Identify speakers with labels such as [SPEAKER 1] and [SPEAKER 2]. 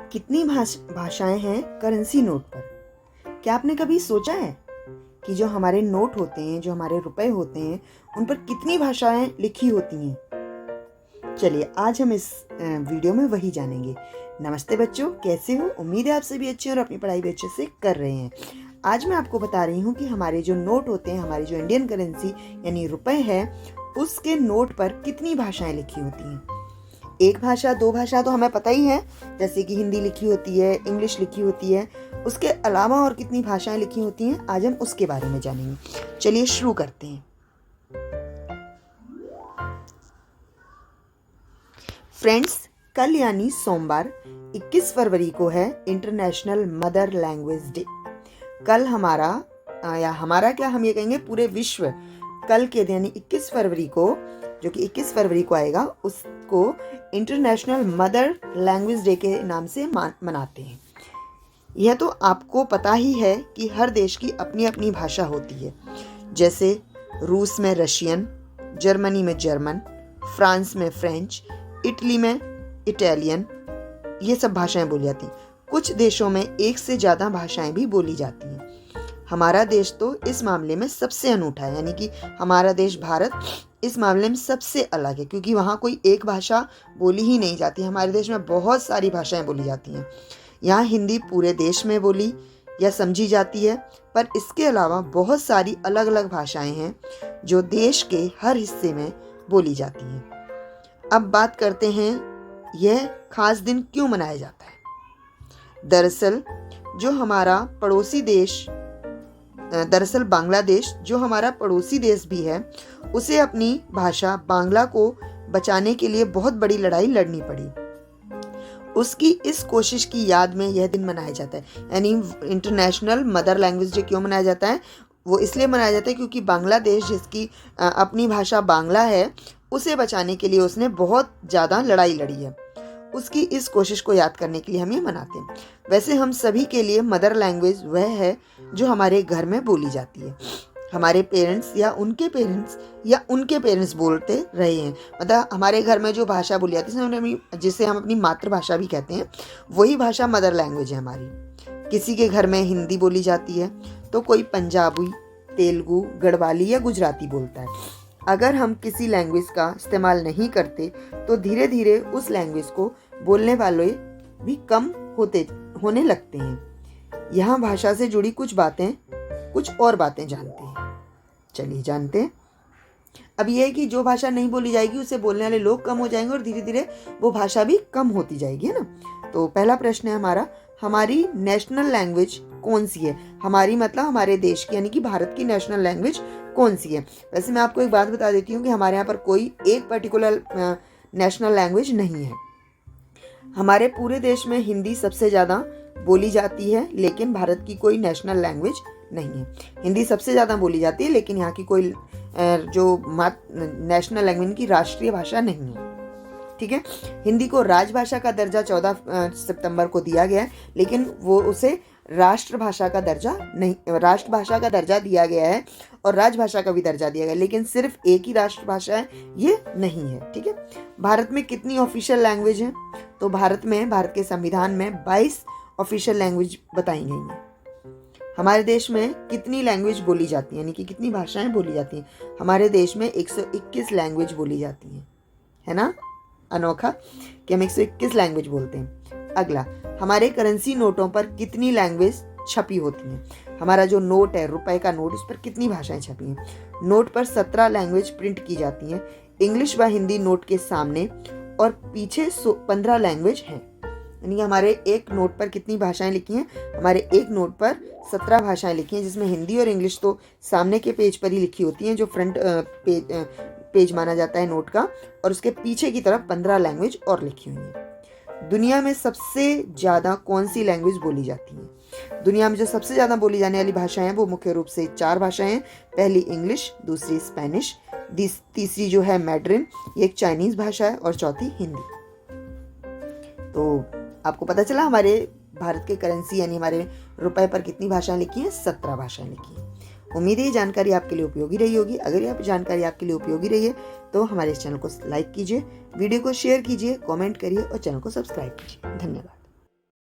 [SPEAKER 1] कितनी भाषाएं हैं करेंसी नोट पर? क्या आपने कभी सोचा है कि जो हमारे नोट होते हैं, जो हमारे रुपए होते हैं, उन पर कितनी भाषाएं लिखी होती हैं? चलिए आज हम इस वीडियो में वही जानेंगे। नमस्ते बच्चों, कैसे हो? उम्मीद है आप सभी अच्छे और अपनी पढ़ाई भी अच्छे से कर रहे हैं। आज मैं आपको बता रही हूँ कि हमारे जो नोट होते हैं, हमारी जो इंडियन करेंसी यानी रुपए है, उसके नोट पर कितनी भाषाएं लिखी होती हैं। एक भाषा, दो भाषा तो हमें पता ही है, जैसे कि हिंदी लिखी होती है, इंग्लिश लिखी होती है। उसके अलावा और कितनी भाषाएं लिखी होती हैं, आज हम उसके बारे में जानेंगे। चलिए शुरू करते हैं। फ्रेंड्स, कल यानी सोमवार 21 फरवरी को है इंटरनेशनल मदर लैंग्वेज डे। कल हमारा क्या, हम ये कहेंगे पूरे विश्व कल के दिन यानी 21 फरवरी को, जो कि 21 फरवरी को आएगा, उसको इंटरनेशनल मदर लैंग्वेज डे के नाम से मनाते हैं। यह तो आपको पता ही है कि हर देश की अपनी अपनी भाषा होती है। जैसे रूस में रशियन, जर्मनी में जर्मन, फ्रांस में फ्रेंच, इटली में इटालियन, ये सब भाषाएं बोली जाती हैं। कुछ देशों में एक से ज़्यादा भाषाएं भी बोली जाती हैं। हमारा देश तो इस मामले में सबसे अनूठा है, यानी कि हमारा देश भारत इस मामले में सबसे अलग है, क्योंकि वहाँ कोई एक भाषा बोली ही नहीं जाती। हमारे देश में बहुत सारी भाषाएं बोली जाती हैं। यहाँ हिंदी पूरे देश में बोली या समझी जाती है, पर इसके अलावा बहुत सारी अलग अलग भाषाएं हैं जो देश के हर हिस्से में बोली जाती हैं। अब बात करते हैं यह खास दिन क्यों मनाया जाता है। दरअसल बांग्लादेश, जो हमारा पड़ोसी देश भी है, उसे अपनी भाषा बांग्ला को बचाने के लिए बहुत बड़ी लड़ाई लड़नी पड़ी। उसकी इस कोशिश की याद में यह दिन मनाया जाता है। यानी इंटरनेशनल मदर लैंग्वेज डे क्यों मनाया जाता है? वो इसलिए मनाया जाता है क्योंकि बांग्लादेश, जिसकी अपनी भाषा बांग्ला है, उसे बचाने के लिए उसने बहुत ज़्यादा लड़ाई लड़ी है। उसकी इस कोशिश को याद करने के लिए हम ये मनाते हैं। वैसे हम सभी के लिए मदर लैंग्वेज वह है जो हमारे घर में बोली जाती है। हमारे पेरेंट्स या उनके पेरेंट्स बोलते रहे हैं। मतलब हमारे घर में जो भाषा बोली जाती है, जिसे हम अपनी मातृभाषा भी कहते हैं, वही भाषा मदर लैंग्वेज है हमारी। किसी के घर में हिंदी बोली जाती है तो कोई पंजाबी, तेलुगु, गढ़वाली या गुजराती बोलता है। अगर हम किसी लैंग्वेज का इस्तेमाल नहीं करते तो धीरे धीरे उस लैंग्वेज को बोलने वाले भी कम होने लगते हैं। यहाँ भाषा से जुड़ी कुछ और बातें जानते हैं। चलिए जानते हैं। अब यह है कि जो भाषा नहीं बोली जाएगी उसे बोलने वाले लोग कम हो जाएंगे और धीरे धीरे वो भाषा भी कम होती जाएगी, है ना। तो पहला प्रश्न है हमारा, हमारी नेशनल लैंग्वेज कौन सी है? हमारी मतलब हमारे देश की, यानी कि भारत की नेशनल लैंग्वेज कौन सी है? वैसे मैं आपको एक बात बता देती हूँ कि हमारे यहाँ पर कोई एक पर्टिकुलर नेशनल लैंग्वेज नहीं है। हमारे पूरे देश में हिंदी सबसे ज़्यादा बोली जाती है, लेकिन भारत की कोई नेशनल लैंग्वेज नहीं है। हिंदी सबसे ज़्यादा बोली जाती है, लेकिन यहाँ की कोई नेशनल लैंग्वेज की राष्ट्रीय भाषा नहीं है। ठीक है। हिंदी को राजभाषा का दर्जा 14 सितंबर को दिया गया है, लेकिन वो उसे राष्ट्रभाषा का दर्जा दिया गया है और राजभाषा का भी दर्जा दिया गया है, लेकिन सिर्फ एक ही राष्ट्रभाषा है, ये नहीं है। ठीक है। भारत में कितनी ऑफिशियल लैंग्वेज है? तो भारत के संविधान में 22 ऑफिशियल लैंग्वेज बताई गई हैं। हमारे देश में कितनी लैंग्वेज बोली जाती है, यानी कि कितनी भाषाएं बोली जाती हैं? हमारे देश में 121 लैंग्वेज बोली जाती हैं, है ना। अनोखा कि हम 121 लैंग्वेज बोलते हैं। अगला, हमारे करेंसी नोटों पर कितनी लैंग्वेज छपी होती हैं? हमारा जो नोट है, रुपए का नोट, उस पर कितनी भाषाएं छपी हैं? नोट पर 17 लैंग्वेज प्रिंट की जाती हैं। इंग्लिश व हिंदी नोट के सामने और पीछे 15 लैंग्वेज हैं। यानी हमारे एक नोट पर कितनी भाषाएं लिखी हैं? हमारे एक नोट पर 17 भाषाएं लिखी हैं, जिसमें हिंदी और इंग्लिश तो सामने के पेज पर ही लिखी होती हैं, जो फ्रंट पेज माना जाता है नोट का, और उसके पीछे की तरफ 15 लैंग्वेज और लिखी हुई है। दुनिया में सबसे ज़्यादा कौन सी लैंग्वेज बोली जाती है? दुनिया में जो सबसे ज़्यादा बोली जाने वाली भाषाएं हैं वो मुख्य रूप से 4 भाषाएं हैं। पहली इंग्लिश, दूसरी स्पेनिश, तीसरी जो है मैड्रिन, ये एक चाइनीज़ भाषा है, और चौथी हिंदी। तो आपको पता चला हमारे भारत के करेंसी यानी हमारे रुपए पर कितनी भाषाएं लिखी हैं? 17 भाषाएं लिखी हैं। उम्मीद है ये जानकारी आपके लिए उपयोगी रही होगी। अगर यह जानकारी आपके लिए उपयोगी रही है तो हमारे इस चैनल को लाइक कीजिए, वीडियो को शेयर कीजिए, कमेंट करिए और चैनल को सब्सक्राइब कीजिए। धन्यवाद।